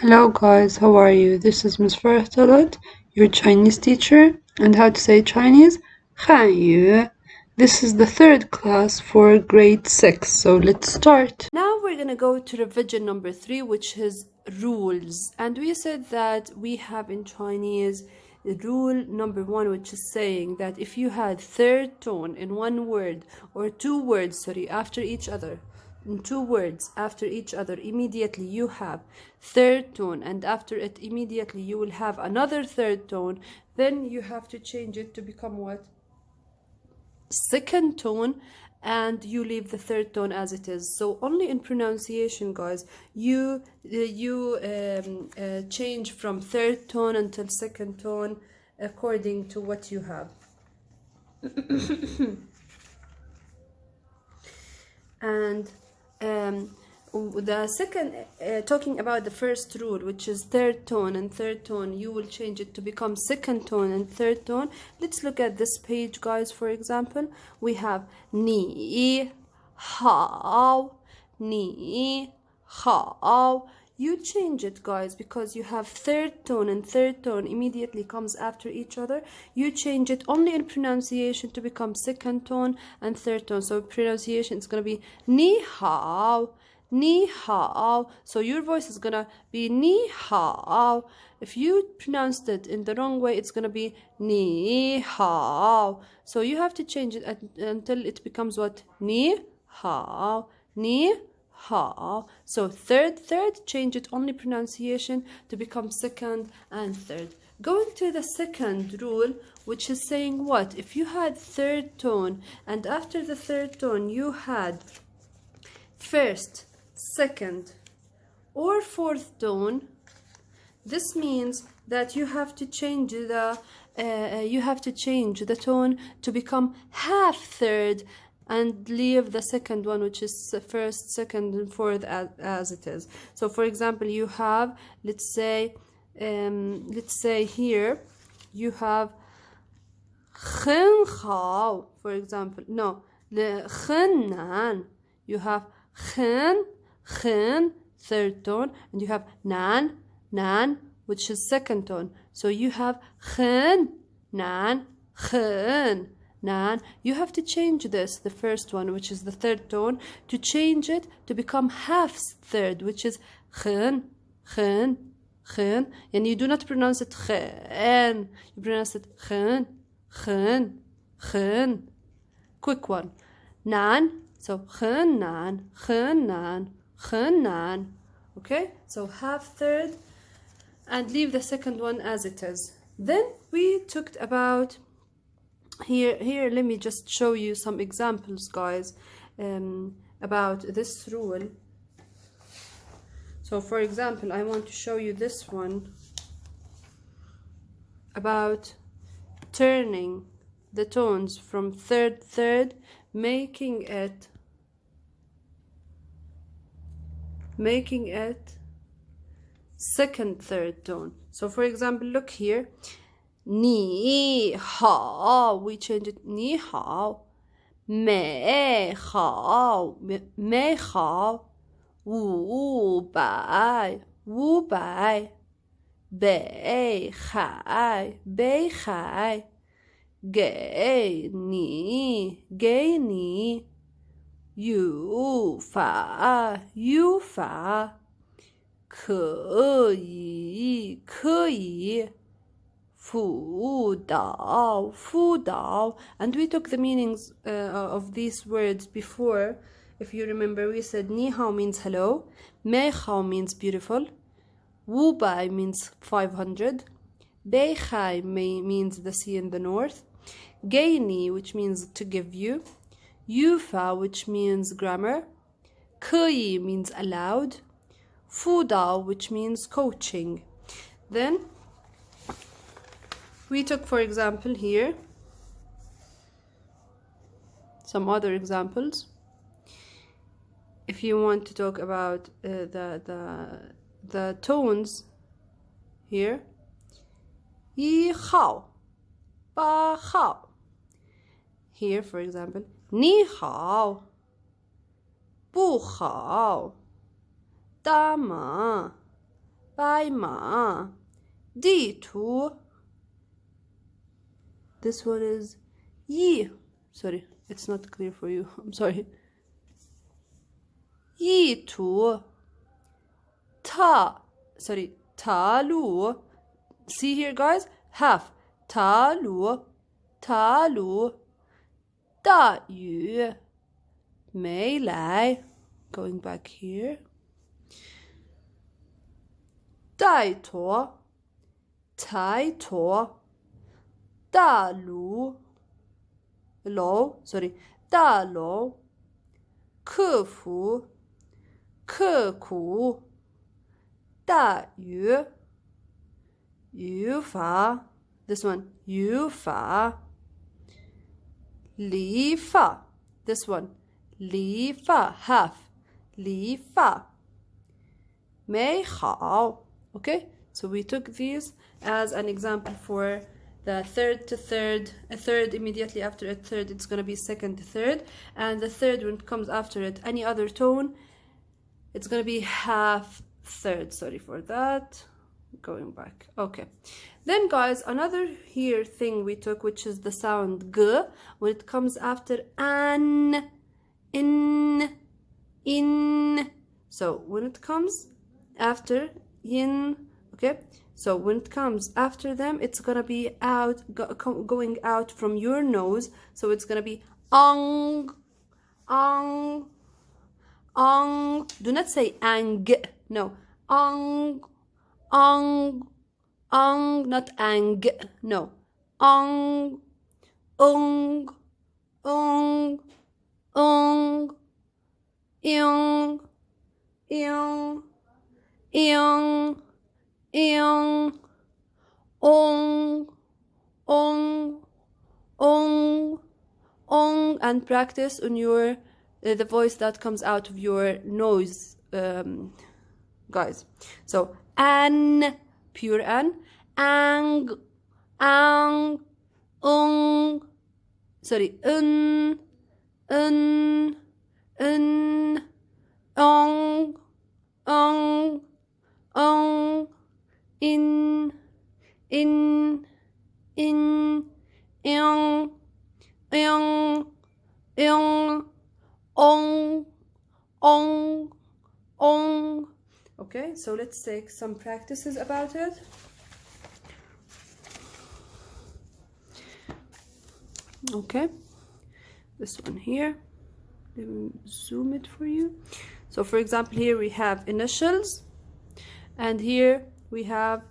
Hello guys, how are you? This is Miss Farah, your Chinese teacher, and how to say Chinese, 汉语. This is the third class for grade 6, so let's start. Now we're gonna go to revision number 3, which is rules. And we said that we have in Chinese rule number 1, which is saying that if you had third tone in one word or two words, sorry, after each other, in two words after each other, immediately you have third tone, and after it immediately you will have another third tone, then you have to change it to become what? Second tone, and you leave the third tone as it is. So only in pronunciation, guys, you change from third tone until second tone according to what you have. And the second, talking about the first rule, which is third tone and third tone, you will change it to become second tone and third tone. Let's look at this page, guys. For example, we have ni hao, ni hao. You change it, guys, because you have third tone and third tone immediately comes after each other. You change it only in pronunciation to become second tone and third tone. So pronunciation is going to be ni hao, ni hao. So your voice is going to be ni hao. If you pronounced it in the wrong way, it's going to be ni hao. So you have to change it until it becomes what? Ni hao, ni ha. So third, change it only pronunciation to become second and third. Going to the second rule, which is saying what? If you had third tone and after the third tone you had first, second, or fourth tone, this means that you have to change the tone to become half third and leave the second one, which is first, second, and fourth as it is. So for example, you have, let's say here you have很好, for example. No,很难. You have 很 third tone, and you have 难 which is second tone. So you have 很难 You have to change this, the first one, which is the third tone, to change it to become half third, which is 很 and you do not pronounce it 很, you pronounce it 很 quick one. 难, so 很难 okay, so half third and leave the second one as it is. Then we talked about here let me just show you some examples, guys, about this rule. So for example, I want to show you this one about turning the tones from third, making it second third tone. So for example, look here, ni hao, we change it ni hao, mei hao, wu bai, bei hai, gei ni, yu fa, ke yi, fu dao. And we took the meanings of these words before. If you remember, we said ni hao means hello, mei hao means beautiful, wu bai means 500, bei hai means the sea in the north, gei ni, which means to give you, yu fa, which means grammar, ke yi means allowed, fu dao, which means coaching. Then we took, for example, here some other examples. If you want to talk about the tones here, yi hao, ba hao. Here, for example, ni hao, bu hao, da ma, ba 在吗地图 This one is yi. Sorry, it's not clear for you. I'm sorry. Yi tu. Ta. Sorry. Ta lu. See here, guys? Half. Ta lu. Ta lu. Da yu. Mei lai. Going back here. Dai to. Tai to. 大卢 楼 sorry 大楼克服刻苦大语语法 this one 语法理发 this one 理发 half 理发美好 okay so we took these as an example for the third to third, a third immediately after a third, it's going to be second to third. And the third, when it comes after it, any other tone, it's going to be half third. Sorry for that. Going back. Okay. Then, guys, another here thing we took, which is the sound g, when it comes after an, in. So, when it comes after yin, okay? So when it comes after them, it's gonna be out, going out from your nose. So it's gonna be ong. Do not say ang. No, ong, not ang. No, ong, ing. Ong, and practice on your the voice that comes out of your nose, guys. So an, pure an, ang, sorry, ong, in, ong. Okay, so let's take some practices about it. Okay, this one here. Let me zoom it for you. So for example, here we have initials, and here we have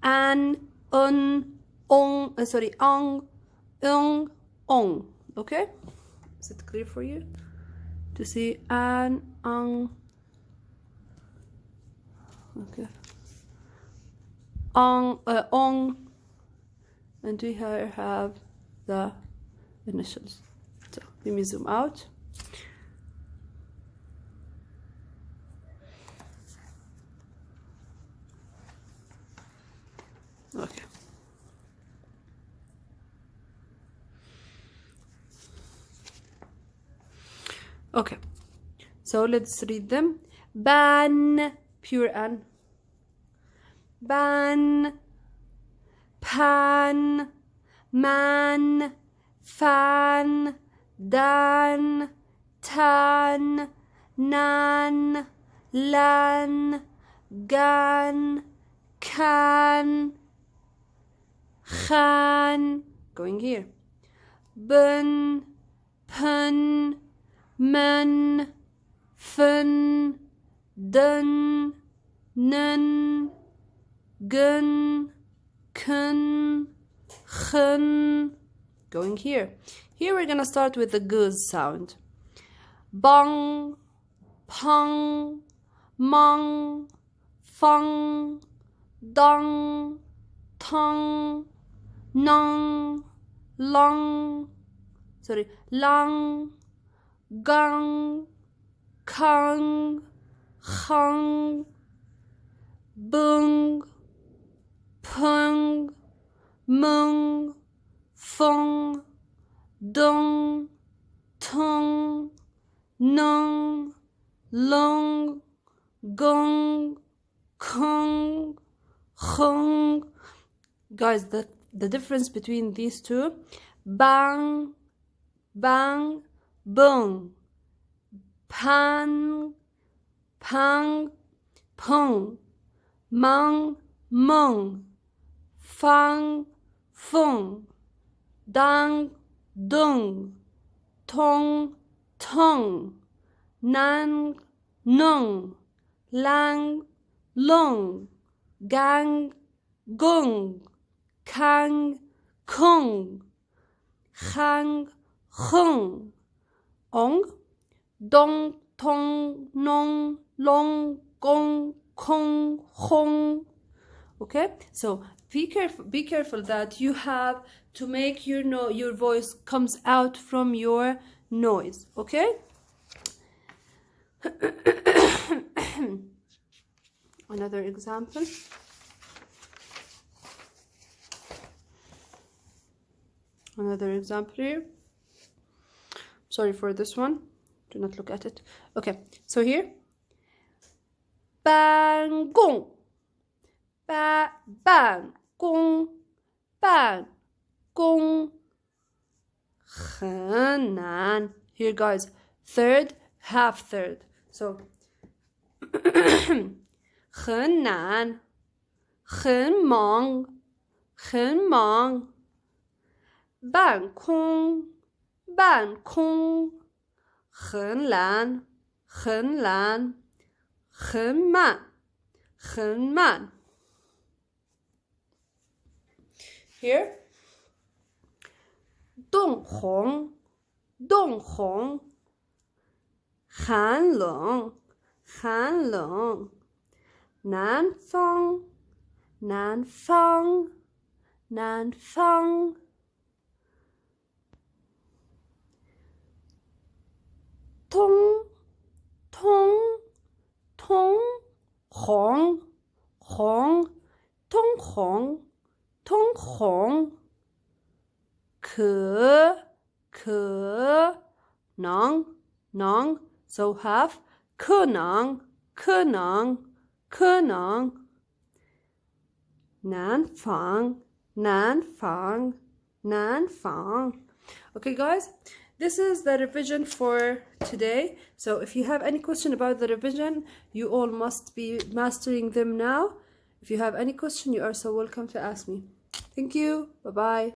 an, ong, ong. Okay, is it clear for you to see an, ong? Okay, ong, and we here have the initials. So let me zoom out. Okay. Okay. So let's read them. Ban, pure an. Ban, pan, man, fan, dan, tan, nan, lan, gan, can, khan. Going here. Bun, pun, men, fun, dun, nun, gun, kun, khun. Going here. Here we're gonna start with the guz sound. Bong, pong, mong, fong, dong, tong, nong, long, gang, kang, khang, bung, pung, mung, fong, dong, tong, nong, long, gong, kong, 哼. Guys, the difference between these two, bang, bang, boom, pan, pang, pong, mang, mong, fang, fung, dang, dung, tong, tong, nang, nung, lang, long, gang, gung, kang, kung, khang, khung, ong, dong, tong, nong, long, gong, kong, hong. Okay, so be careful that you have to make your voice comes out from your noise. Okay. Another example. Another example here. Sorry for this one. Do not look at it. Okay, so here. 办公 办公办公 很难 Here guys, third, half third. So 很难很忙很忙办公办公很懒很懒很慢很慢 Here 冻红冻红寒冷寒冷南方南方南方通通通红红通红通红可能 so half 可能南方 Okay guys, this is the revision for today. So if you have any question about the revision, you all must be mastering them now. If you have any question, you are so welcome to ask me. Thank you. Bye-bye.